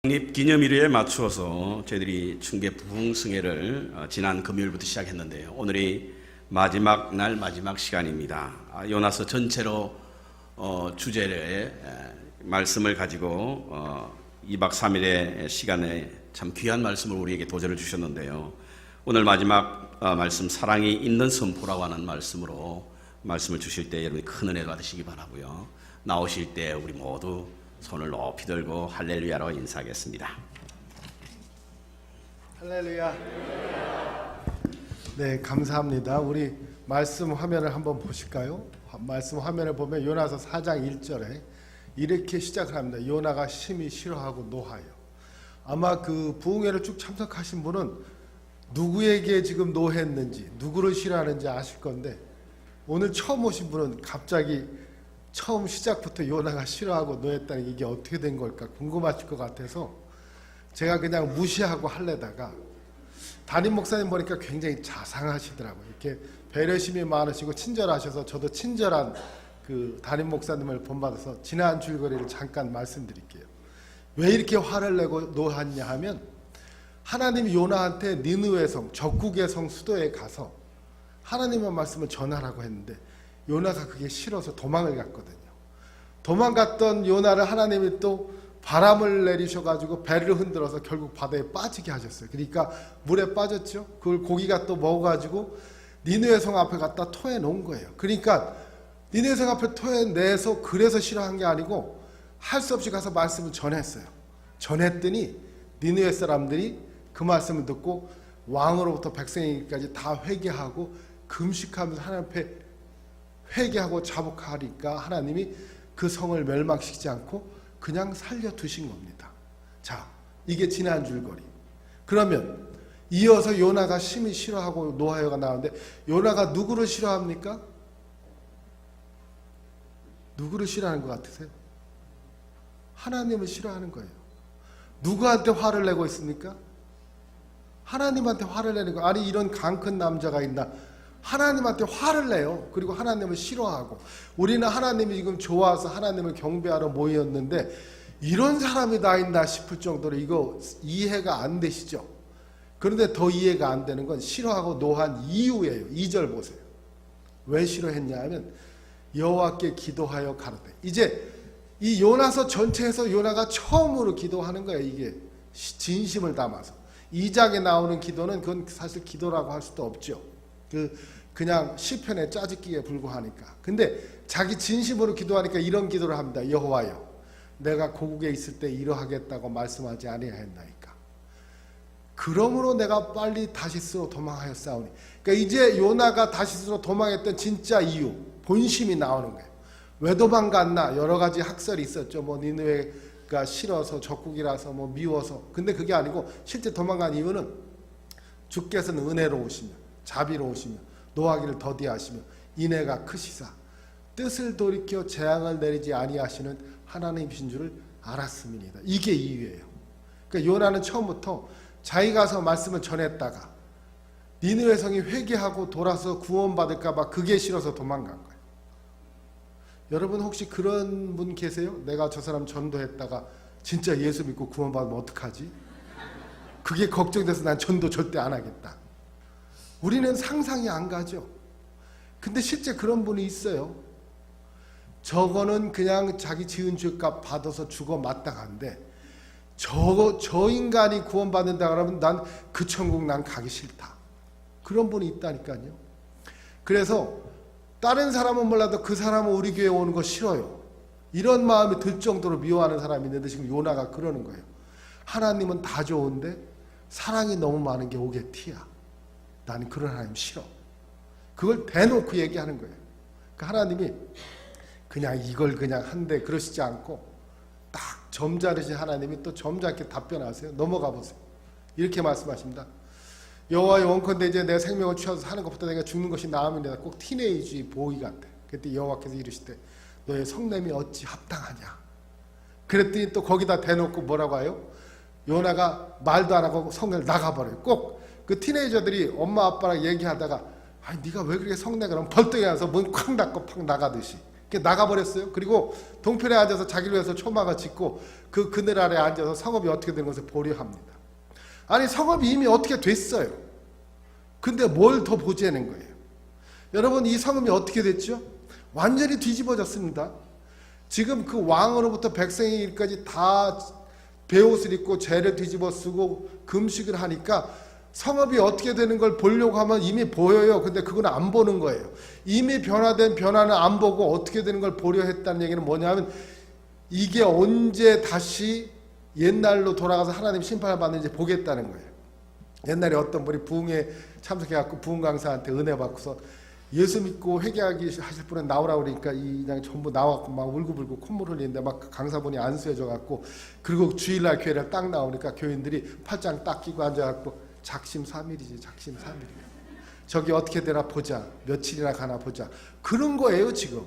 기념일에 맞추어서 저희들이 충계 부흥승회를 지난 금요일부터 시작했는데요. 오늘이 마지막 날 마지막 시간입니다. 요나서 전체로 주제를 말씀을 가지고 2박 3일의 시간에 참 귀한 말씀을 우리에게 도전을 주셨는데요. 오늘 마지막 말씀 사랑이 있는 선포라고 하는 말씀으로 말씀을 주실 때 여러분이 큰 은혜 받으시기 바라고요. 나오실 때 우리 모두 손을 높이 들고 할렐루야로 인사하겠습니다. 할렐루야. 네, 감사합니다. 우리 말씀 화면을 한번 보실까요? 말씀 화면을 보면 요나서 4장 1절에 이렇게 시작을 합니다. 요나가 심히 싫어하고 노하여. 아마 그 부흥회를 쭉 참석하신 분은 누구에게 지금 노했는지, 누구를 싫어하는지 아실 건데, 오늘 처음 오신 분은 갑자기 처음 시작부터 요나가 싫어하고 노했다는 게 이게 어떻게 된 걸까 궁금하실 것 같아서 제가 그냥 무시하고 할래다가, 담임 목사님 보니까 굉장히 자상하시더라고요. 이렇게 배려심이 많으시고 친절하셔서 저도 친절한 그 담임 목사님을 본받아서 지난 줄거리를 잠깐 말씀드릴게요. 왜 이렇게 화를 내고 노하냐 하면, 하나님이 요나한테 니느웨 성, 적국의 성 수도에 가서 하나님의 말씀을 전하라고 했는데 요나가 그게 싫어서 도망을 갔거든요. 도망갔던 요나를 하나님이 또 바람을 내리셔가지고 배를 흔들어서 결국 바다에 빠지게 하셨어요. 그러니까 물에 빠졌죠. 그걸 고기가 또 먹어가지고 니느웨 성 앞에 갖다 토해 놓은 거예요. 그러니까 니느웨 성 앞에 토해내서 그래서 싫어한 게 아니고 할 수 없이 가서 말씀을 전했어요. 전했더니 니느웨 사람들이 그 말씀을 듣고 왕으로부터 백성에게까지 다 회개하고 금식하면서 하나님 앞에 회개하고 자복하니까 하나님이 그 성을 멸망시키지 않고 그냥 살려두신 겁니다. 자, 이게 지난 줄거리. 그러면 이어서 요나가 심히 싫어하고 노하여가 나오는데, 요나가 누구를 싫어합니까? 누구를 싫어하는 것 같으세요? 하나님을 싫어하는 거예요. 누구한테 화를 내고 있습니까? 하나님한테 화를 내는 거. 아니, 이런 강 큰 남자가 있나? 하나님한테 화를 내요. 그리고 하나님을 싫어하고. 우리는 하나님이 지금 좋아서 하나님을 경배하러 모였는데 이런 사람이 다 있나 싶을 정도로 이거 이해가 안 되시죠? 그런데 더 이해가 안 되는 건 싫어하고 노한 이유예요. 2절 보세요. 왜 싫어했냐 하면 여호와께 기도하여 가로되. 이제 이 요나서 전체에서 요나가 처음으로 기도하는 거예요. 이게 진심을 담아서. 2장에 나오는 기도는 그건 사실 기도라고 할 수도 없죠. 그냥 시편의 짜집기에 불과하니까. 근데 자기 진심으로 기도하니까 이런 기도를 합니다. 여호와여, 내가 고국에 있을 때 이러하겠다고 말씀하지 아니하였나이까. 그러므로 내가 빨리 다시스로 도망하였사오니. 그러니까 이제 요나가 다시스로 도망했던 진짜 이유, 본심이 나오는 거예요. 왜 도망갔나? 여러 가지 학설이 있었죠. 뭐 니느웨가 싫어서, 적국이라서, 뭐 미워서. 근데 그게 아니고 실제 도망간 이유는 주께서는 은혜로우시며 자비로우시며 노하기를 더디하시며 인애가 크시사 뜻을 돌이켜 재앙을 내리지 아니하시는 하나님이신 줄을 알았음이니이다. 이게 이유예요. 그러니까 요나는 처음부터 자기 가서 말씀을 전했다가 니느웨 성이 회개하고 돌아서 구원받을까 봐 그게 싫어서 도망간 거예요. 여러분 혹시 그런 분 계세요? 내가 저 사람 전도했다가 진짜 예수 믿고 구원받으면 어떡하지? 그게 걱정돼서 난 전도 절대 안 하겠다. 우리는 상상이 안 가죠. 근데 실제 그런 분이 있어요. 저거는 그냥 자기 지은 죄값 받아서 죽어 마땅한데 저 인간이 구원받는다 그러면 난 그 천국 난 가기 싫다. 그런 분이 있다니까요. 그래서 다른 사람은 몰라도 그 사람은 우리 교회에 오는 거 싫어요. 이런 마음이 들 정도로 미워하는 사람이 있는데 지금 요나가 그러는 거예요. 하나님은 다 좋은데 사랑이 너무 많은 게 오게 티야. 나는 그런 하나님 싫어. 그걸 대놓고 얘기하는 거예요. 그러니까 하나님이 그냥 이걸 그냥 한데 그러시지 않고 딱 점잖으신 하나님이 또 점잖게 답변하세요. 넘어가 보세요. 이렇게 말씀하십니다. 여호와의 원컨대 이제 내 생명을 취하서 사는 것보다 내가 죽는 것이 나음이니라. 꼭 티네이지 보이 같아. 그때 여호와께서 이르시되 너의 성냄이 어찌 합당하냐. 그랬더니 또 거기다 대놓고 뭐라고 해요? 요나가 말도 안 하고 성을 나가버려요. 꼭 그 티네이저들이 엄마 아빠랑 얘기하다가 아니 네가 왜 그렇게 성내 그러면 벌떡 일어나서 문 콱 닫고 팍 나가듯이 나가버렸어요. 그리고 동편에 앉아서 자기를 위해서 초막을 짓고 그 그늘 아래 앉아서 성읍이 어떻게 되는 것을 보려 합니다. 아니 성읍이 이미 어떻게 됐어요. 근데 뭘 더 보자는 거예요. 여러분 이 성읍이 어떻게 됐죠? 완전히 뒤집어졌습니다. 지금 그 왕으로부터 백성의 일까지 다 베옷을 입고 죄를 뒤집어 쓰고 금식을 하니까 성읍이 어떻게 되는 걸 보려고 하면 이미 보여요. 근데 그건 안 보는 거예요. 이미 변화된 변화는 안 보고 어떻게 되는 걸 보려 했다는 얘기는 뭐냐면 이게 언제 다시 옛날로 돌아가서 하나님 심판을 받는지 보겠다는 거예요. 옛날에 어떤 분이 부흥에 참석해갖고 부흥 강사한테 은혜 받고서 예수 믿고 회개하기 하실 분은 나오라고 그러니까 이 양이 전부 나왔고 막 울고불고 콧물 흘리는데 막 강사분이 안수해줘갖고 그리고 주일날 교회를 딱 나오니까 교인들이 팔짱 딱 끼고 앉아갖고 작심삼일이지 작심삼일이야. 저기 어떻게 되나 보자. 며칠이나 가나 보자. 그런 거예요 지금.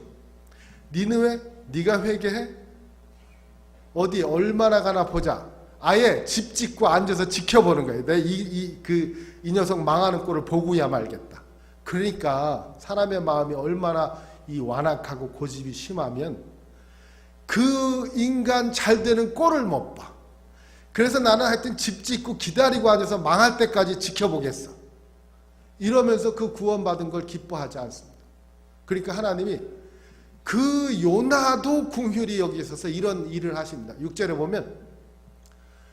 니느웨 네가 회개해? 어디 얼마나 가나 보자. 아예 집 짓고 앉아서 지켜보는 거예요. 내 이 녀석 망하는 꼴을 보고야 말겠다. 그러니까 사람의 마음이 얼마나 이 완악하고 고집이 심하면 그 인간 잘 되는 꼴을 못 봐. 그래서 나는 하여튼 집 짓고 기다리고 앉아서 망할 때까지 지켜보겠어. 이러면서 그 구원받은 걸 기뻐하지 않습니다. 그러니까 하나님이 그 요나도 긍휼히 여기 있어서 이런 일을 하십니다. 6절에 보면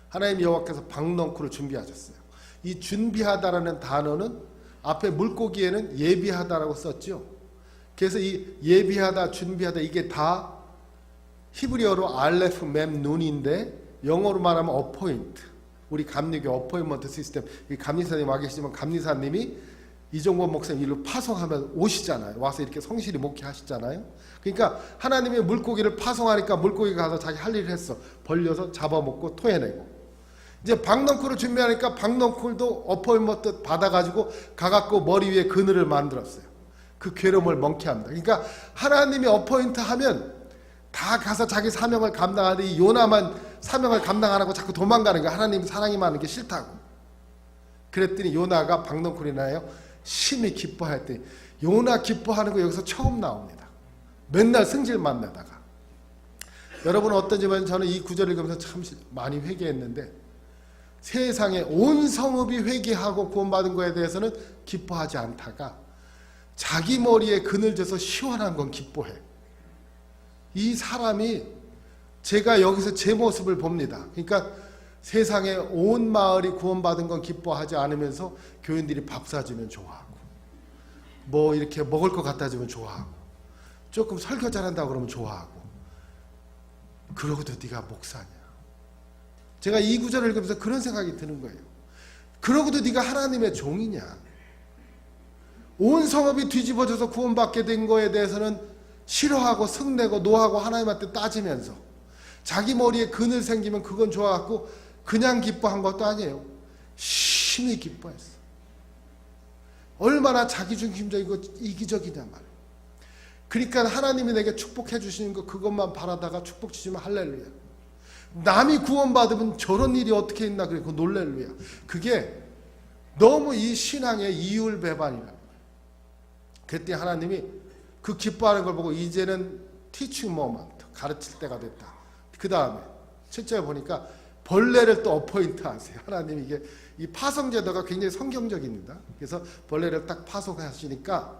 하나님 여호와께서 박넝쿨을 준비하셨어요. 이 준비하다라는 단어는 앞에 물고기에는 예비하다라고 썼죠. 그래서 이 예비하다, 준비하다 이게 다 히브리어로 알레프 mem눈인데 영어로 말하면 어포인트. 우리 감리교 어포인먼트 시스템. 이 감리사님 와 계시지만 감리사님이 이종범 목사님 일로 파송하면 오시잖아요. 와서 이렇게 성실히 목회하시잖아요. 그러니까 하나님이 물고기를 파송하니까 물고기가 가서 자기 할 일을 했어. 벌려서 잡아먹고 토해내고. 이제 박넝쿨을 준비하니까 박넝쿨도 어포인먼트 받아가지고 가갖고 머리 위에 그늘을 만들었어요. 그 괴로움을 멍케합니다. 그러니까 하나님이 어포인트 하면 다 가서 자기 사명을 감당하는데 이 요나만 사명을 감당 안 하고 자꾸 도망가는 거야. 하나님 사랑이 많은 게 싫다고. 그랬더니 요나가 박넝쿨이나요 심히 기뻐했더니 요나 기뻐하는 거 여기서 처음 나옵니다. 맨날 승질만 내다가. 여러분 어떤지 모르지만 저는 이 구절을 읽으면서 참 많이 회개했는데 세상에 온 성읍이 회개하고 구원받은 거에 대해서는 기뻐하지 않다가 자기 머리에 그늘져서 시원한 건 기뻐해. 이 사람이 제가 여기서 제 모습을 봅니다. 그러니까 세상에 온 마을이 구원받은 건 기뻐하지 않으면서 교인들이 밥 사주면 좋아하고 뭐 이렇게 먹을 것 갖다 주면 좋아하고 조금 설교 잘한다고 그러면 좋아하고 그러고도 네가 목사냐. 제가 이 구절을 읽으면서 그런 생각이 드는 거예요. 그러고도 네가 하나님의 종이냐. 온 성읍이 뒤집어져서 구원받게 된 거에 대해서는 싫어하고 성내고 노하고 하나님한테 따지면서 자기 머리에 그늘 생기면 그건 좋아갖고 그냥 기뻐한 것도 아니에요. 심히 기뻐했어. 얼마나 자기중심적이고 이기적이냐 말이에요. 그러니까 하나님이 내게 축복해 주시는 거 그것만 바라다가 축복 주시면 할렐루야. 남이 구원받으면 저런 일이 어떻게 있나 그래 그 놀렐루야. 그게 너무 이 신앙의 이율배반이라. 그때 하나님이 그 기뻐하는 걸 보고 이제는 teaching moment 가르칠 때가 됐다. 그 다음에 7절 보니까 벌레를 또 어포인트 하세요. 하나님이 이게 이 파송 제도가 굉장히 성경적입니다. 그래서 벌레를 딱 파송하시니까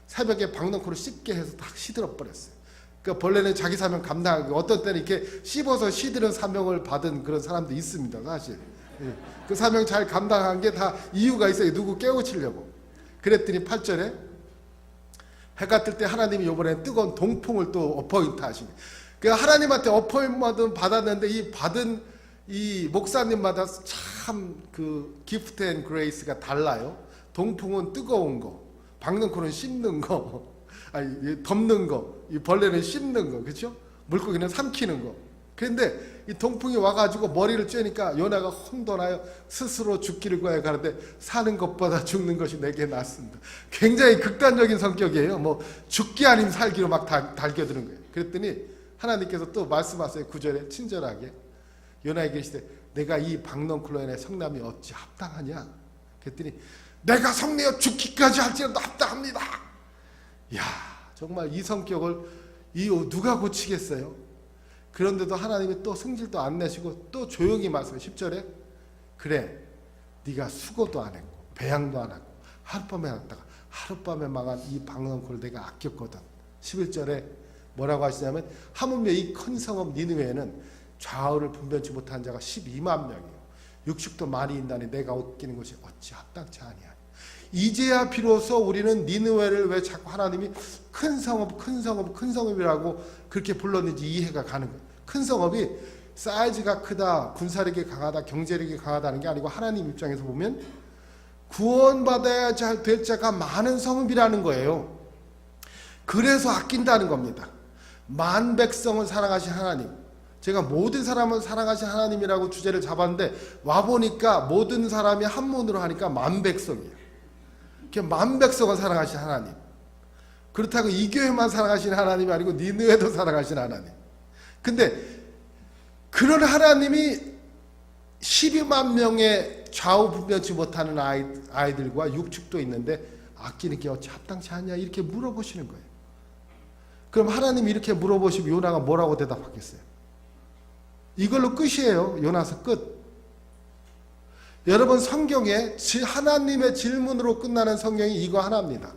새벽에 박넝쿨을 씹게 해서 딱 시들어 버렸어요. 그러니까 벌레는 자기 사명 감당하고 어떤 때는 이렇게 씹어서 시드는 사명을 받은 그런 사람도 있습니다. 사실 그 사명 잘 감당한 게 다 이유가 있어요. 누구 깨우치려고. 그랬더니 8절에 해가 뜰 때 하나님이 이번에 뜨거운 동풍을 또 어포인트 하시네. 그러니까 하나님한테 어포인트 받았는데 이 받은 이 목사님마다 참 그 기프트 앤 그레이스가 달라요. 동풍은 뜨거운 거, 박넝쿨은 씹는 거, 아니 덮는 거, 이 벌레는 씹는 거, 그렇죠? 물고기는 삼키는 거. 그런데 이 동풍이 와가지고 머리를 쬐니까 요나가 혼돈하여 스스로 죽기를 구하여 가는데 사는 것보다 죽는 것이 내게 낫습니다. 굉장히 극단적인 성격이에요. 뭐 죽기 아니면 살기로 막 달겨드는 거예요. 그랬더니 하나님께서 또 말씀하세요. 9절에 친절하게 요나에게 이르시되 내가 이 박넝쿨로 인해 성남이 어찌 합당하냐. 그랬더니 내가 성내어 죽기까지 할지라도 합당합니다. 이야 정말 이 성격을 이 누가 고치겠어요? 그런데도 하나님이 또 성질도 안 내시고 또 조용히 말씀해. 10절에 그래 네가 수고도 안 했고 배양도 안 하고 하룻밤에 왔다가 하룻밤에 망한 이 방언골 내가 아꼈거든. 11절에 뭐라고 하시냐면 하물며 이 큰 성읍 니느웨에는 좌우를 분변치 못한 자가 12만 명이요 육축도 많이 있나니 내가 웃기는 것이 어찌 합당치 아니하니. 이제야 비로소 우리는 니느웨를 왜 자꾸 하나님이 큰 성읍 큰 성읍 큰 성읍이라고 그렇게 불렀는지 이해가 가는 거예요. 큰 성읍이 사이즈가 크다, 군사력이 강하다, 경제력이 강하다는 게 아니고 하나님 입장에서 보면 구원받아야 될 자가 많은 성읍이라는 거예요. 그래서 아낀다는 겁니다. 만 백성을 사랑하신 하나님, 제가 모든 사람을 사랑하신 하나님이라고 주제를 잡았는데 와보니까 모든 사람이 한문으로 하니까 만 백성이에요. 이렇게 만 백성을 사랑하신 하나님. 그렇다고 이 교회만 사랑하신 하나님이 아니고 니느웨도 사랑하신 하나님. 근데 그런 하나님이 12만 명의 좌우 분변치 못하는 아이들과 육축도 있는데 아끼는 게 어찌 합당치 않냐 이렇게 물어보시는 거예요. 그럼 하나님이 이렇게 물어보시면 요나가 뭐라고 대답하겠어요? 이걸로 끝이에요. 요나서 끝. 여러분 성경에 하나님의 질문으로 끝나는 성경이 이거 하나입니다.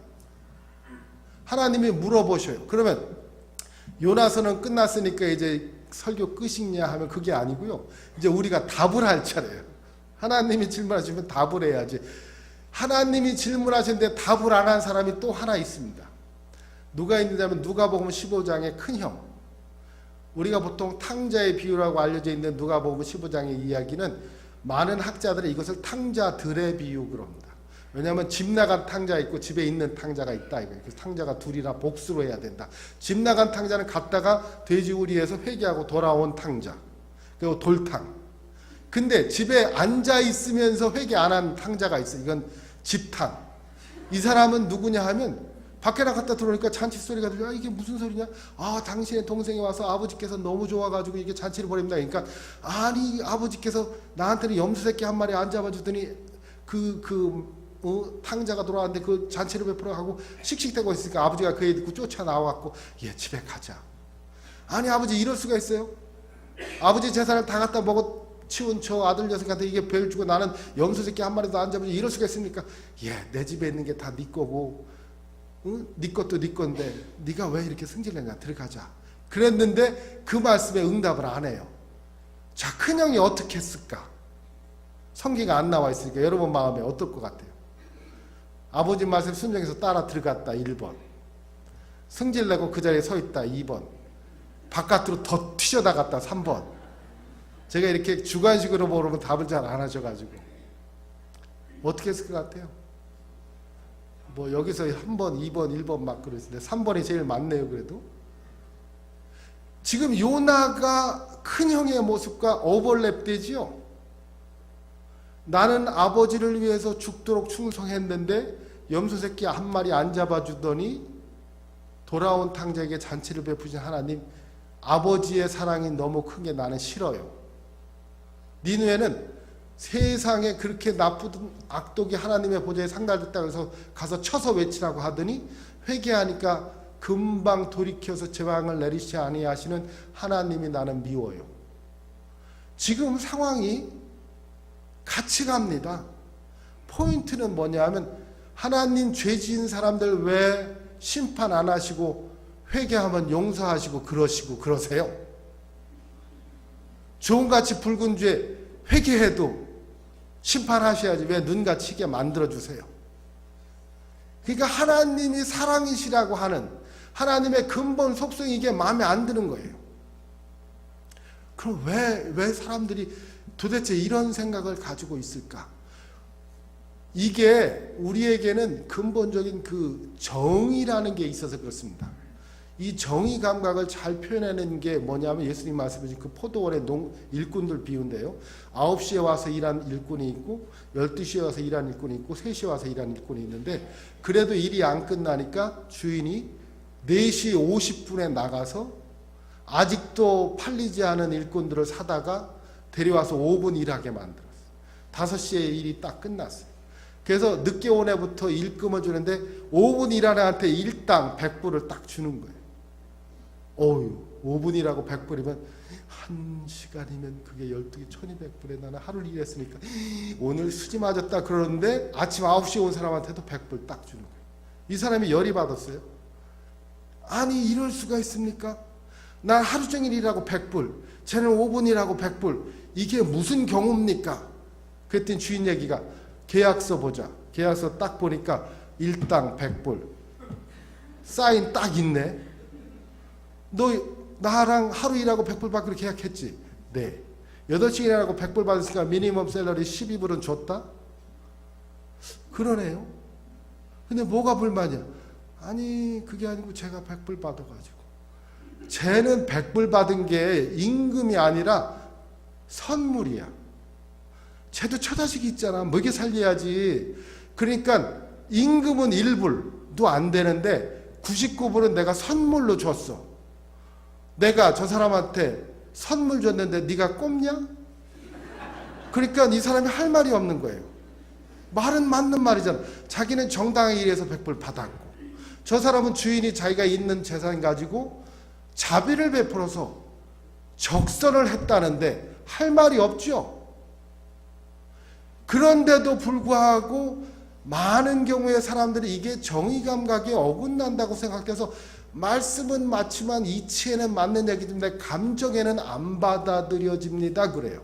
하나님이 물어보셔요. 그러면 요나서는 끝났으니까 이제 설교 끝이냐 하면 그게 아니고요. 이제 우리가 답을 할 차례예요. 하나님이 질문하시면 답을 해야지. 하나님이 질문하셨는데 답을 안 한 사람이 또 하나 있습니다. 누가 있느냐면 누가복음 15장의 큰형. 우리가 보통 탕자의 비유라고 알려져 있는 누가복음 15장의 이야기는 많은 학자들이 이것을 탕자들의 비유 그럽니다. 왜냐하면 집 나간 탕자 있고 집에 있는 탕자가 있다 이거예요. 그래서 탕자가 둘이나 복수로 해야 된다. 집 나간 탕자는 갔다가 돼지우리에서 회개하고 돌아온 탕자. 그리고 돌탕. 근데 집에 앉아 있으면서 회개 안 한 탕자가 있어. 이건 집탕. 이 사람은 누구냐 하면 밖에 나갔다 들어오니까 잔치 소리가 들려. 이게 무슨 소리냐? 당신의 동생이 와서 아버지께서 너무 좋아가지고 이게 잔치를 벌입니다. 그러니까 아니 아버지께서 나한테는 염소새끼 한 마리 안 잡아주더니 탕자가 돌아왔는데 그 잔치를 베풀어 가고 씩씩대고 있으니까 아버지가 그 애 듣고 쫓아 나와갖고 얘 집에 가자. 아니 아버지 이럴 수가 있어요? 아버지 재산을 다 갖다 먹어 치운 저 아들 녀석한테 이게 배를 주고 나는 염소새끼 한 마리도 안 잡아주지 이럴 수가 있습니까? 내 집에 있는 게 다 네 거고 네 것도 네 건데 네가 왜 이렇게 승질내냐 들어가자. 그랬는데 그 말씀에 응답을 안 해요. 자 큰형이 어떻게 했을까? 성기가 안 나와 있으니까 여러분 마음에 어떨 것 같아요? 아버지 말씀 순종해서 따라 들어갔다 1번. 승질내고 그 자리에 서 있다 2번. 바깥으로 더 튀어나갔다 3번. 제가 이렇게 주관식으로 모르면 답을 잘 안 하셔가지고 어떻게 했을 것 같아요? 뭐 여기서 한 번, 2번, 1번 막 그러는데 3번이 제일 많네요. 그래도 지금 요나가 큰형의 모습과 오버랩 되지요. 나는 아버지를 위해서 죽도록 충성했는데 염소새끼 한 마리 안 잡아주더니 돌아온 탕자에게 잔치를 베푸신 하나님, 아버지의 사랑이 너무 큰 게 나는 싫어요. 니느웨는 세상에 그렇게 나쁜 악독이 하나님의 보좌에 상달됐다고 해서 가서 쳐서 외치라고 하더니 회개하니까 금방 돌이켜서 제왕을 내리시지 아니하시는 하나님이 나는 미워요. 지금 상황이 같이 갑니다. 포인트는 뭐냐 하면 하나님 죄 지은 사람들 왜 심판 안 하시고 회개하면 용서하시고 그러시고 그러세요? 종같이 붉은 죄 회개해도 심판하셔야지 왜 눈같이 희게 만들어주세요? 그러니까 하나님이 사랑이시라고 하는 하나님의 근본 속성이 이게 마음에 안 드는 거예요. 그럼 왜 사람들이 도대체 이런 생각을 가지고 있을까? 이게 우리에게는 근본적인 그 정의라는 게 있어서 그렇습니다. 이 정의 감각을 잘 표현하는 게 뭐냐면 예수님 말씀하신 그 포도원의 일꾼들 비유인데요. 9시에 와서 일한 일꾼이 있고 12시에 와서 일한 일꾼이 있고 3시에 와서 일한 일꾼이 있는데 그래도 일이 안 끝나니까 주인이 4시 50분에 나가서 아직도 팔리지 않은 일꾼들을 사다가 데려와서 5분 일하게 만들었어요. 5시에 일이 딱 끝났어요. 그래서 늦게 온 애부터 일금을 주는데 5분 일하는 애한테 일당 100불을 딱 주는 거예요. 어유 5분이라고 100불이면 1시간이면 그게 12개 1200불에 나는 하루를 일했으니까 오늘 수지 맞았다 그러는데 아침 9시에 온 사람한테도 100불 딱 주는 거예요. 이 사람이 열이 받았어요. 아니 이럴 수가 있습니까? 난 하루 종일 일하고 100불, 쟤는 5분 일하고 100불. 이게 무슨 경우입니까? 그랬더니 주인 얘기가 계약서 보자. 계약서 딱 보니까 일당 100불. 사인 딱 있네. 너 나랑 하루 일하고 100불 받기로 계약했지? 네. 8시간 일하고 100불 받았으니까 미니멈 샐러리 12불은 줬다? 그러네요. 근데 뭐가 불만이야? 아니 그게 아니고 제가 100불 받아가지고. 쟤는 100불 받은 게 임금이 아니라 선물이야. 쟤도 처자식이 있잖아. 먹여 살려야지. 그러니까 임금은 1불도 안 되는데 99불은 내가 선물로 줬어. 내가 저 사람한테 선물 줬는데 네가 꼽냐? 그러니까 이 사람이 할 말이 없는 거예요. 말은 맞는 말이잖아. 자기는 정당하게 일해서 100불 받았고 저 사람은 주인이 자기가 있는 재산 가지고 자비를 베풀어서 적선을 했다는데 할 말이 없죠. 그런데도 불구하고 많은 경우에 사람들이 이게 정의 감각에 어긋난다고 생각해서 말씀은 맞지만 이치에는 맞는 얘기인데 감정에는 안 받아들여집니다. 그래요.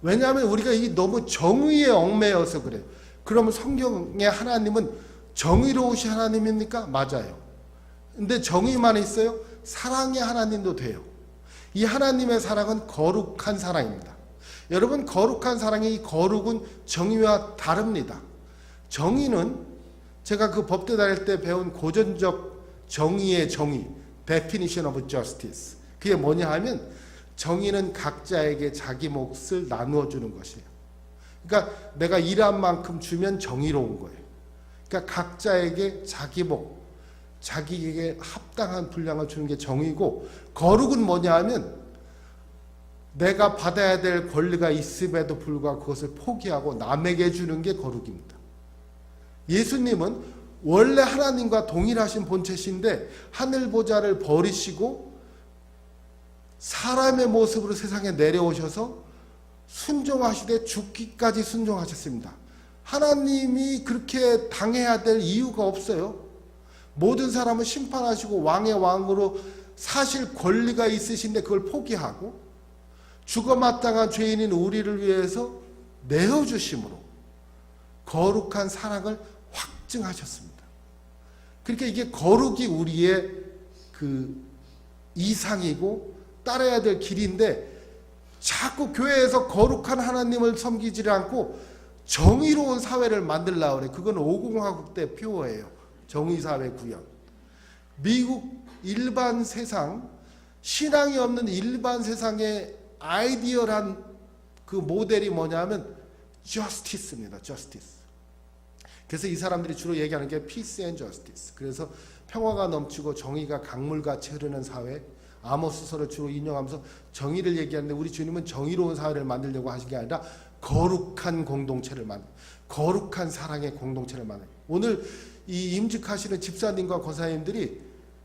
왜냐하면 우리가 이 너무 정의에 얽매여서 그래요. 그러면 성경의 하나님은 정의로우신 하나님입니까? 맞아요. 근데 정의만 있어요? 사랑의 하나님도 돼요. 이 하나님의 사랑은 거룩한 사랑입니다. 여러분 거룩한 사랑의 이 거룩은 정의와 다릅니다. 정의는 제가 그 법대 다닐 때 배운 고전적 정의의 정의, definition of justice. 그게 뭐냐 하면 정의는 각자에게 자기 몫을 나누어 주는 것이에요. 그러니까 내가 일한 만큼 주면 정의로운 거예요. 그러니까 각자에게 자기 몫, 자기에게 합당한 분량을 주는 게 정의고, 거룩은 뭐냐 하면 내가 받아야 될 권리가 있음에도 불구하고 그것을 포기하고 남에게 주는 게 거룩입니다. 예수님은 원래 하나님과 동일하신 본체신데 하늘 보좌를 버리시고 사람의 모습으로 세상에 내려오셔서 순종하시되 죽기까지 순종하셨습니다. 하나님이 그렇게 당해야 될 이유가 없어요. 모든 사람을 심판하시고 왕의 왕으로 사실 권리가 있으신데 그걸 포기하고 죽어 마땅한 죄인인 우리를 위해서 내어주심으로 거룩한 사랑을 확증하셨습니다. 그러니까 이게 거룩이 우리의 그 이상이고 따라야 될 길인데 자꾸 교회에서 거룩한 하나님을 섬기지 않고 정의로운 사회를 만들려고 그래. 그건 5공화국 때 표어예요. 정의사회 구현. 미국 일반 세상, 신앙이 없는 일반 세상의 아이디어란 그 모델이 뭐냐면 justice입니다. justice. 그래서 이 사람들이 주로 얘기하는 게 peace and justice. 그래서 평화가 넘치고 정의가 강물같이 흐르는 사회. 아모스서를 주로 인용하면서 정의를 얘기하는데 우리 주님은 정의로운 사회를 만들려고 하신 게 아니라 거룩한 공동체를 만들, 거룩한 사랑의 공동체를 만들. 오늘 이 임직하시는 집사님과 권사님들이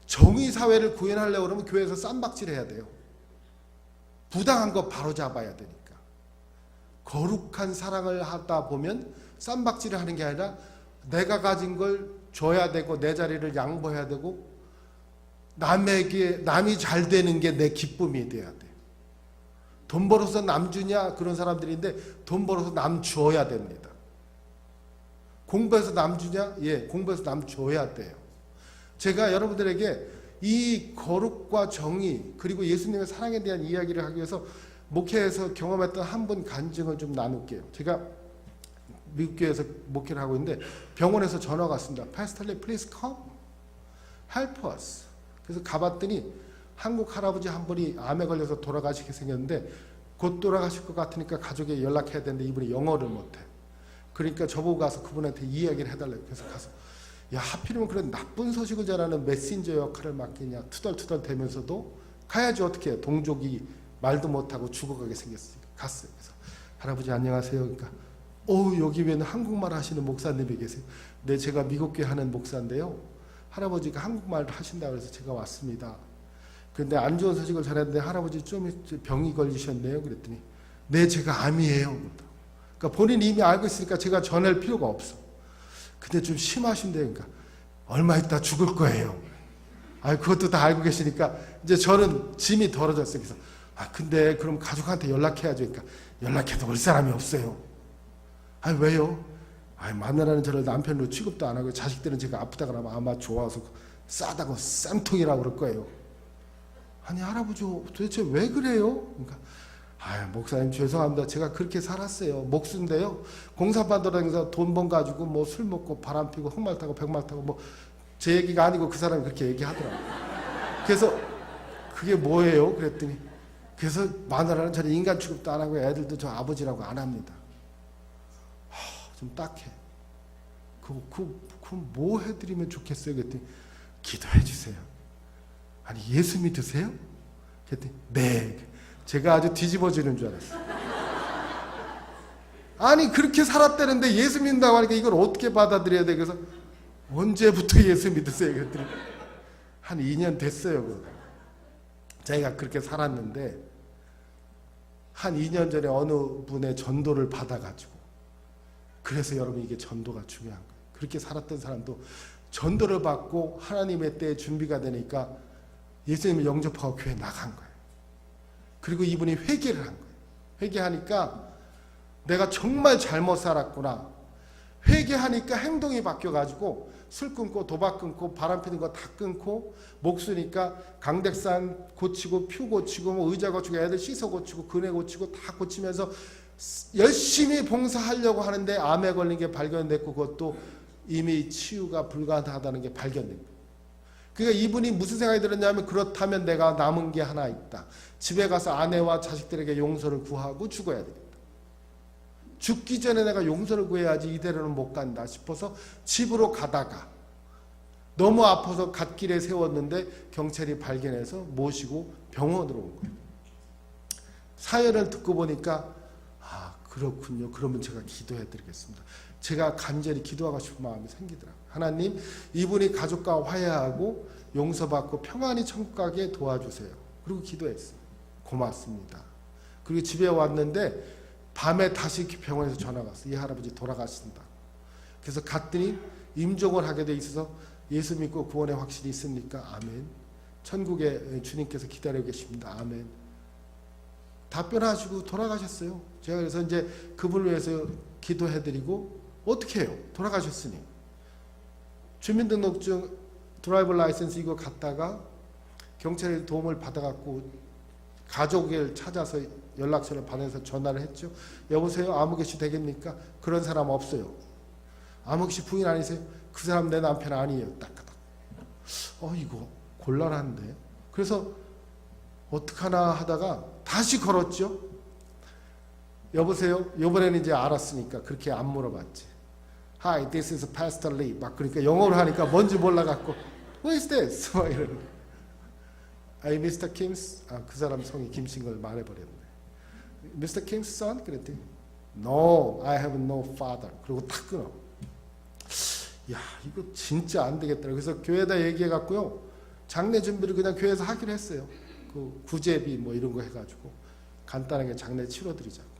정의 사회를 구현하려고 그러면 교회에서 쌈박질해야 돼요. 부당한 거 바로 잡아야 되니까. 거룩한 사랑을 하다 보면 쌈박질을 하는 게 아니라 내가 가진 걸 줘야 되고 내 자리를 양보해야 되고 남에게 남이 잘 되는 게 내 기쁨이 돼야 돼. 돈 벌어서 남 주냐 그런 사람들인데 돈 벌어서 남 줘야 됩니다. 공부해서 남 주냐? 예, 공부해서 남 줘야 돼요. 제가 여러분들에게 이 거룩과 정의 그리고 예수님의 사랑에 대한 이야기를 하기 위해서 목회에서 경험했던 한 분 간증을 좀 나눌게요. 제가 미국 교회에서 목회를 하고 있는데 병원에서 전화가 왔습니다. Pastor, please come, help us. 그래서 가봤더니 한국 할아버지 한 분이 암에 걸려서 돌아가시게 생겼는데 곧 돌아가실 것 같으니까 가족에 연락해야 되는데 이분이 영어를 못해. 그러니까 저보고 가서 그분한테 이야기를 해달라고. 그래서 가서 야 하필이면 그런 나쁜 소식을 전하는 메신저 역할을 맡기냐 투덜투덜 대면서도 가야지 어떻게 해. 동족이 말도 못하고 죽어가게 생겼으니까 갔어요. 그래서 할아버지 안녕하세요. 그러니까 여기 왜 한국말 하시는 목사님이 계세요? 네 제가 미국 교회 하는 목사인데요. 할아버지가 한국말을 하신다고 해서 제가 왔습니다. 그런데 안 좋은 소식을 전했는데 할아버지 좀 병이 걸리셨네요. 그랬더니 네, 제가 암이에요. 그러니까 본인이 이미 알고 있으니까 제가 전할 필요가 없어. 근데 좀 심하신데, 그러니까 얼마 있다 죽을 거예요. 그것도 다 알고 계시니까 이제 저는 짐이 덜어졌어요. 그래서 근데 그럼 가족한테 연락해야죠. 그러니까 연락해도 올 사람이 없어요. 왜요? 마누라는 저를 남편으로 취급도 안 하고 자식들은 제가 아프다 그러면 아마 좋아서 싸다고 쌈통이라고 그럴 거예요. 할아버지 도대체 왜 그래요? 그러니까 목사님 죄송합니다. 제가 그렇게 살았어요. 목수인데요. 공사판 돌아다니면서 돈 번 가지고 뭐 술 먹고 바람 피고 흑말 타고 백말 타고 뭐 제 얘기가 아니고 그 사람이 그렇게 얘기하더라고요. 그래서 그게 뭐예요? 그랬더니 그래서 마누라는 저를 인간 취급도 안 하고 애들도 저 아버지라고 안 합니다. 좀 딱해. 그럼 뭐 해드리면 좋겠어요? 그랬더니 기도해 주세요. 예수 믿으세요? 그랬더니 네. 제가 아주 뒤집어지는 줄 알았어요. 그렇게 살았다는데 예수 믿는다고 하니까 이걸 어떻게 받아들여야 돼? 그래서 언제부터 예수 믿으세요? 그랬더니 한 2년 됐어요. 자기가 그렇게 살았는데 한 2년 전에 어느 분의 전도를 받아가지고, 그래서 여러분 이게 전도가 중요한 거예요. 그렇게 살았던 사람도 전도를 받고 하나님의 때에 준비가 되니까 예수님을 영접하고 교회 나간 거예요. 그리고 이분이 회개를 한 거예요. 회개하니까 내가 정말 잘못 살았구나. 회개하니까 행동이 바뀌어가지고 술 끊고 도박 끊고 바람 피는 거 다 끊고, 목수니까 강백산 고치고 퓨 고치고 뭐 의자 고치고 애들 씻어 고치고 그네 고치고 다 고치면서 열심히 봉사하려고 하는데 암에 걸린 게 발견됐고 그것도 이미 치유가 불가능하다는 게 발견된 거예요. 그러니까 이분이 무슨 생각이 들었냐면, 그렇다면 내가 남은 게 하나 있다. 집에 가서 아내와 자식들에게 용서를 구하고 죽어야 되겠다. 죽기 전에 내가 용서를 구해야지 이대로는 못 간다 싶어서 집으로 가다가 너무 아파서 갓길에 세웠는데 경찰이 발견해서 모시고 병원으로 온 거예요. 사연을 듣고 보니까 그렇군요. 그러면 제가 기도해 드리겠습니다. 제가 간절히 기도하고 싶은 마음이 생기더라고요. 하나님, 이분이 가족과 화해하고 용서받고 평안히 천국 가게 도와주세요. 그리고 기도했어요. 고맙습니다. 그리고 집에 왔는데 밤에 다시 병원에서 전화가 왔어요. 이 할아버지 돌아가신다. 그래서 갔더니 임종을 하게 돼 있어서 예수 믿고 구원의 확신이 있습니까? 아멘. 천국에 주님께서 기다리고 계십니다. 아멘. 답변하시고 돌아가셨어요. 제가 그래서 이제 그분을 위해서 기도해드리고, 어떻게 해요? 돌아가셨으니. 주민등록증, 드라이버 라이센스 이거 갖다가 경찰의 도움을 받아갖고 가족을 찾아서 연락처를 받아서 전화를 했죠. 여보세요? 아무개 씨 되겠습니까? 그런 사람 없어요. 아무개 씨 부인 아니세요? 그 사람 내 남편 아니에요. 딱딱. 이거 곤란한데. 그래서 어떡하나 하다가 다시 걸었죠. 여보세요? 이번에는 이제 알았으니까 그렇게 안 물어봤지. Hi, this is Pastor Lee. 막 그러니까 영어로 하니까 뭔지 몰라갖고 Who is this? 막 이러는. Mr. Kim's? 그 사람 성이 김신 걸 말해버렸네. Mr. Kim's son? 그랬더니 No, I have no father. 그리고 탁 끊어. 이거 진짜 안 되겠다. 그래서 교회에다 얘기해갖고요. 장례 준비를 그냥 교회에서 하기로 했어요. 그 구제비 뭐 이런 거 해가지고 간단하게 장례 치러드리자고.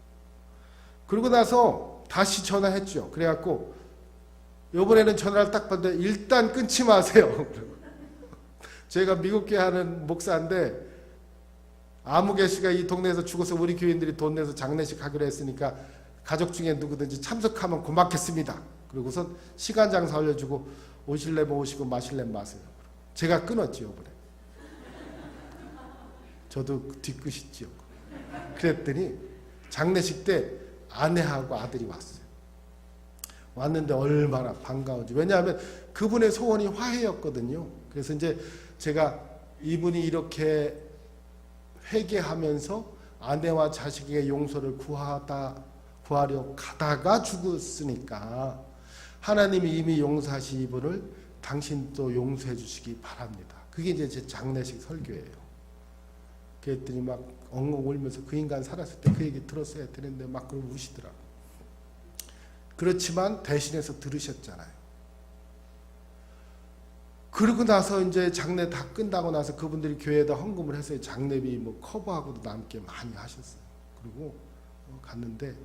그러고 나서 다시 전화했죠. 그래갖고 이번에는 전화를 딱 받는데 일단 끊지 마세요. 제가 미국교회 하는 목사인데 아무개 씨가 이 동네에서 죽어서 우리 교인들이 돈 내서 장례식 하기로 했으니까 가족 중에 누구든지 참석하면 고맙겠습니다. 그리고선 시간 장사 알려주고 오실래면 오시고 마실래면 마세요. 제가 끊었지요. 이번에. 저도 뒤끝이지요. 그랬더니 장례식 때 아내하고 아들이 왔어요. 왔는데 얼마나 반가운지. 왜냐하면 그분의 소원이 화해였거든요. 그래서 이제 제가 이분이 이렇게 회개하면서 아내와 자식에게 용서를 구하려 가다가 죽었으니까 하나님이 이미 용서하신 이분을 당신도 용서해 주시기 바랍니다. 그게 이제 제 장례식 설교예요. 그랬더니 막 엉엉 울면서 그 인간 살았을 때 그 얘기 들었어야 되는데 막 그러고 우시더라고. 그렇지만 대신해서 들으셨잖아요. 그러고 나서 이제 장례 다 끝나고 나서 그분들이 교회에다 헌금을 해서 장례비 뭐 커버하고도 남게 많이 하셨어요. 그리고 갔는데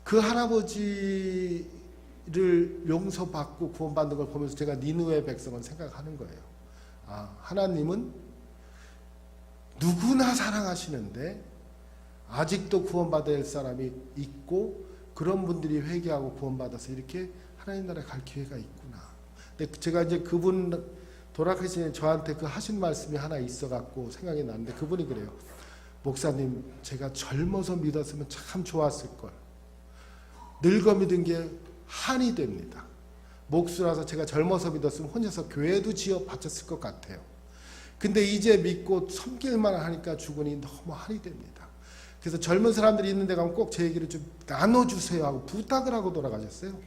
그 할아버지를 용서받고 구원받는 걸 보면서 제가 니느웨 백성은 생각하는 거예요. 아, 하나님은 누구나 사랑하시는데 아직도 구원받아야 할 사람이 있고 그런 분들이 회개하고 구원받아서 이렇게 하나님 나라에 갈 기회가 있구나. 근데 제가 이제 그분 돌아가신 저한테 그 하신 말씀이 하나 있어갖고 생각이 나는데 그분이 그래요. 목사님, 제가 젊어서 믿었으면 참 좋았을 걸. 늙어 믿은 게 한이 됩니다. 목수라서 제가 젊어서 믿었으면 혼자서 교회도 지어 바쳤을 것 같아요. 근데 이제 믿고 섬길만 하니까 죽으니 너무 한이 됩니다. 그래서 젊은 사람들이 있는 데 가면 꼭 제 얘기를 좀 나눠주세요 하고 부탁을 하고 돌아가셨어요.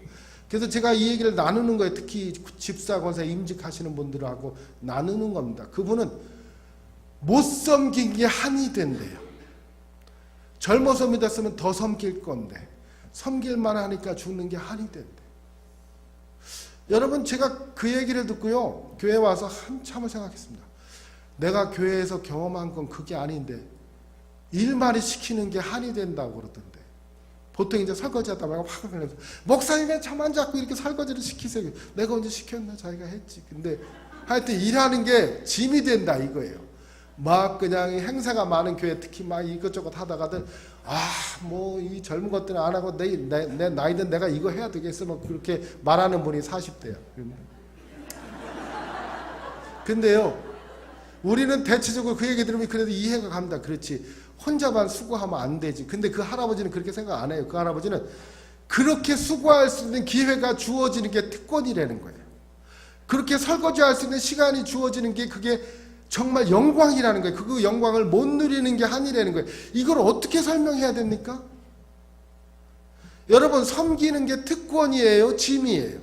그래서 제가 이 얘기를 나누는 거예요. 특히 집사, 권사, 임직하시는 분들하고 나누는 겁니다. 그분은 못 섬긴 게 한이 된대요. 젊어서 믿었으면 더 섬길 건데 섬길만 하니까 죽는 게 한이 된대. 여러분, 제가 그 얘기를 듣고요, 교회 와서 한참을 생각했습니다. 내가 교회에서 경험한 건 그게 아닌데 일말이 시키는 게 한이 된다고 그러던데. 보통 이제 설거지 하다 말고 확 그러면서 목사님의 저만 자꾸 이렇게 설거지를 시키세요. 내가 언제 시켰나? 자기가 했지. 근데 하여튼 일하는 게 짐이 된다 이거예요. 막 그냥 행사가 많은 교회 특히 막 이것저것 하다가들 뭐 이 젊은 것들은 안 하고 내 나이든 내가 이거 해야 되겠어 뭐 그렇게 말하는 분이 40대야. 근데요, 우리는 대체적으로 그 얘기 들으면 그래도 이해가 갑니다. 그렇지, 혼자만 수고하면 안 되지. 근데 그 할아버지는 그렇게 생각 안 해요. 그 할아버지는 그렇게 수고할 수 있는 기회가 주어지는 게 특권이라는 거예요. 그렇게 설거지할 수 있는 시간이 주어지는 게 그게 정말 영광이라는 거예요. 그 영광을 못 누리는 게 한이라는 거예요. 이걸 어떻게 설명해야 됩니까? 여러분, 섬기는 게 특권이에요, 짐이에요?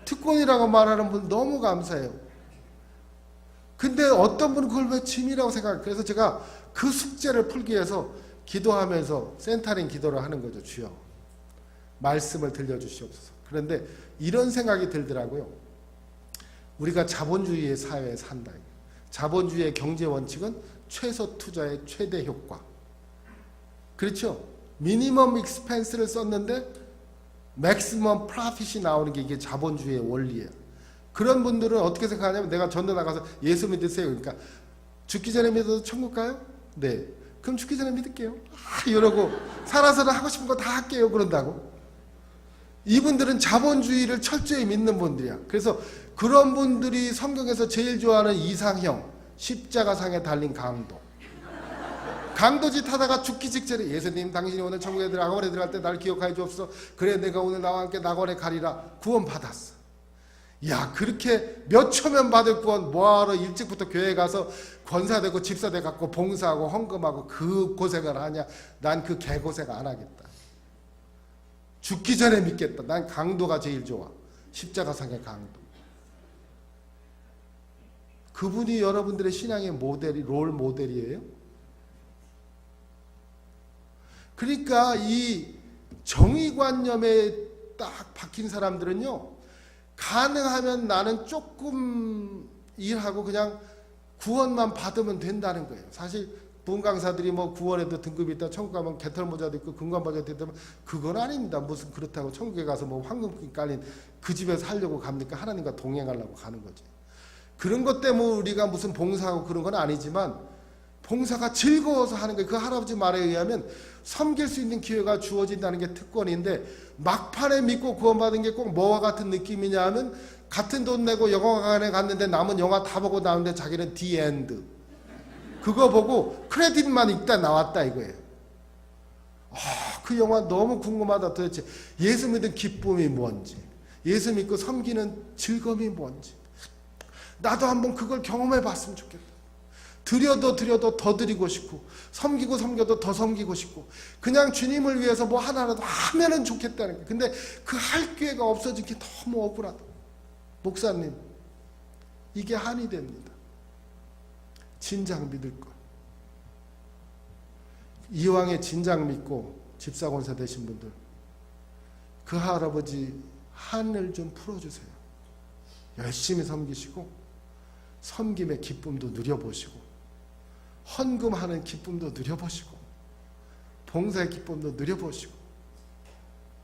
특권이라고 말하는 분 너무 감사해요. 근데 어떤 분은 그걸 왜 짐이라고 생각해요. 그래서 제가 그 숙제를 풀기 위해서 기도하면서 센터링 기도를 하는 거죠. 주여, 말씀을 들려주시옵소서. 그런데 이런 생각이 들더라고요. 우리가 자본주의의 사회에 산다. 자본주의의 경제 원칙은 최소 투자의 최대 효과. 그렇죠? 미니멈 익스펜스를 썼는데 맥시멈 프로핏이 나오는 게 이게 자본주의의 원리예요. 그런 분들은 어떻게 생각하냐면, 내가 전도 나가서 예수 믿으세요. 그러니까 죽기 전에 믿어도 천국 가요? 네. 그럼 죽기 전에 믿을게요. 이러고 살아서는 하고 싶은 거 다 할게요. 그런다고. 이분들은 자본주의를 철저히 믿는 분들이야. 그래서 그런 분들이 성경에서 제일 좋아하는 이상형, 십자가상에 달린 강도. 강도짓 하다가 죽기 직전에 예수님, 당신이 오늘 천국에 낙원에 들어갈 때 날 기억하여 주옵소서. 그래, 내가 오늘 나와 함께 낙원에 가리라. 구원 받았어. 야, 그렇게 몇 초면 받을 구원 뭐하러 일찍부터 교회 가서 권사되고 집사돼 갖고 봉사하고 헌금하고 그 고생을 하냐. 난 그 개고생 안 하겠다. 죽기 전에 믿겠다. 난 강도가 제일 좋아. 십자가상의 강도. 그분이 여러분들의 신앙의 모델이, 롤 모델이에요. 그러니까 이 정의관념에 딱 박힌 사람들은요, 가능하면 나는 조금 일하고 그냥 구원만 받으면 된다는 거예요. 사실 부흥강사들이 뭐 구원에도 등급이 있다, 천국 가면 개털모자도 있고 금관모자도 있다면 그건 아닙니다. 무슨 그렇다고 천국에 가서 뭐 황금길 깔린 그 집에서 살려고 갑니까? 하나님과 동행하려고 가는 거지. 그런 것 때문에 우리가 무슨 봉사하고 그런 건 아니지만 봉사가 즐거워서 하는 거예요. 그 할아버지 말에 의하면 섬길 수 있는 기회가 주어진다는 게 특권인데, 막판에 믿고 구원받은 게 꼭 뭐와 같은 느낌이냐 하면, 같은 돈 내고 영화관에 갔는데 남은 영화 다 보고 나오는데 자기는 디 엔드, 그거 보고 크레딧만 읽다 나왔다 이거예요. 그 영화 너무 궁금하다. 도대체 예수 믿은 기쁨이 뭔지, 예수 믿고 섬기는 즐거움이 뭔지, 나도 한번 그걸 경험해 봤으면 좋겠다. 드려도 더 드리고 싶고, 섬겨도 더 섬기고 싶고, 그냥 주님을 위해서 뭐 하나라도 하면은 좋겠다는 거예요. 근데 그 할 기회가 없어진 게 너무 억울하다. 목사님, 이게 한이 됩니다. 진작 믿을 걸. 이왕에 진작 믿고 집사권사 되신 분들, 그 할아버지 한을 좀 풀어주세요. 열심히 섬기시고 섬김의 기쁨도 누려보시고 헌금하는 기쁨도 누려보시고 봉사의 기쁨도 누려보시고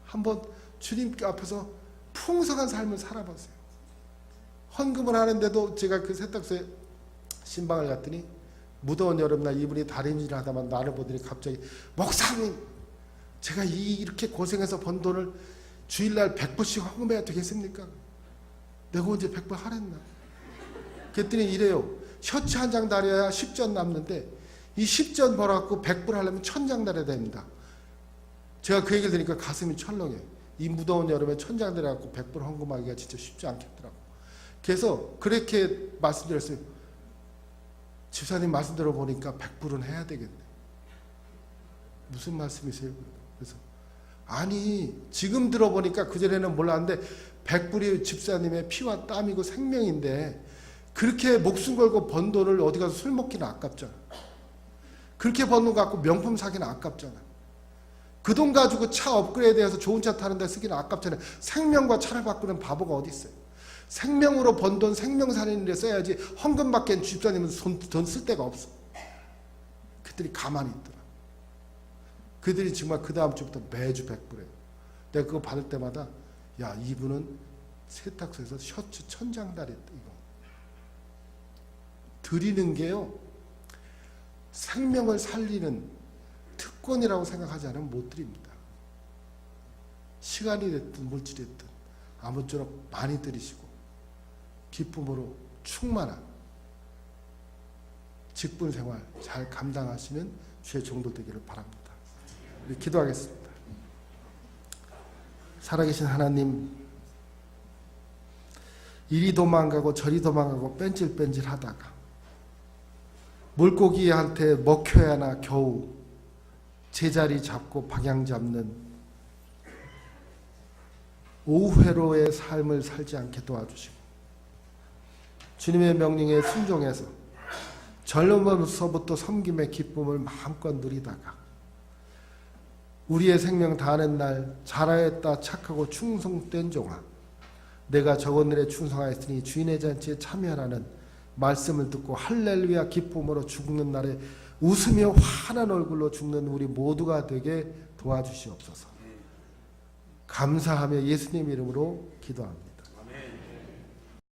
한번 주님 앞에서 풍성한 삶을 살아보세요. 헌금을 하는데도 제가 그 세탁소에 신방을 갔더니 무더운 여름날 이분이 다림질을 하다만 나를 보더니 갑자기 목사님 제가 이렇게 고생해서 번 돈을 주일날 100불씩 헌금해야 되겠습니까? 내가 언제 100불 하랬나? 그랬더니 이래요. 셔츠 한 장 달아야 10전 남는데 이 10전 벌어갖고 100불 하려면 1000장 달아야 됩니다. 제가 그 얘기를 들으니까 가슴이 철렁해요. 이 무더운 여름에 1000장 달아갖고 100불 헌금하기가 진짜 쉽지 않겠더라고. 그래서 그렇게 말씀드렸어요. 집사님 말씀 들어보니까 100불은 해야 되겠네. 무슨 말씀이세요? 그래서 아니 지금 들어보니까 그전에는 몰랐는데 100불이 집사님의 피와 땀이고 생명인데 그렇게 목숨 걸고 번 돈을 어디 가서 술 먹기는 아깝잖아. 그렇게 번 돈 갖고 명품 사기는 아깝잖아. 그 돈 가지고 차 업그레이드해서 좋은 차 타는 데 쓰기는 아깝잖아요. 생명과 차를 바꾸는 바보가 어디 있어요. 생명으로 번 돈 생명 살리는 데 써야지 헌금밖엔 집사님은 돈 쓸 데가 없어. 그들이 가만히 있더라. 그들이 정말 그 다음 주부터 매주 100불이에요. 내가 그거 받을 때마다 야 이분은 세탁소에서 셔츠 1000장 달했다. 이거 드리는 게요 생명을 살리는 특권이라고 생각하지 않으면 못 드립니다. 시간이 됐든 물질이 됐든 아무쪼록 많이 드리시고 기쁨으로 충만한 직분 생활 잘 감당하시는 주의 종도 되기를 바랍니다. 우리 기도하겠습니다. 살아계신 하나님, 이리 도망가고 저리 도망가고 뺀질뺀질 하다가 물고기한테 먹혀야 하나 겨우 제자리 잡고 방향 잡는 오후회로의 삶을 살지 않게 도와주시고 주님의 명령에 순종해서 젊음으로서부터 섬김의 기쁨을 마음껏 누리다가 우리의 생명 다하는 날 잘하였다 착하고 충성된 종아 내가 저것들에 충성하였으니 주인의 잔치에 참여하라는 말씀을 듣고 할렐루야 기쁨으로 죽는 날에 웃으며 환한 얼굴로 죽는 우리 모두가 되게 도와주시옵소서. 감사하며 예수님 이름으로 기도합니다.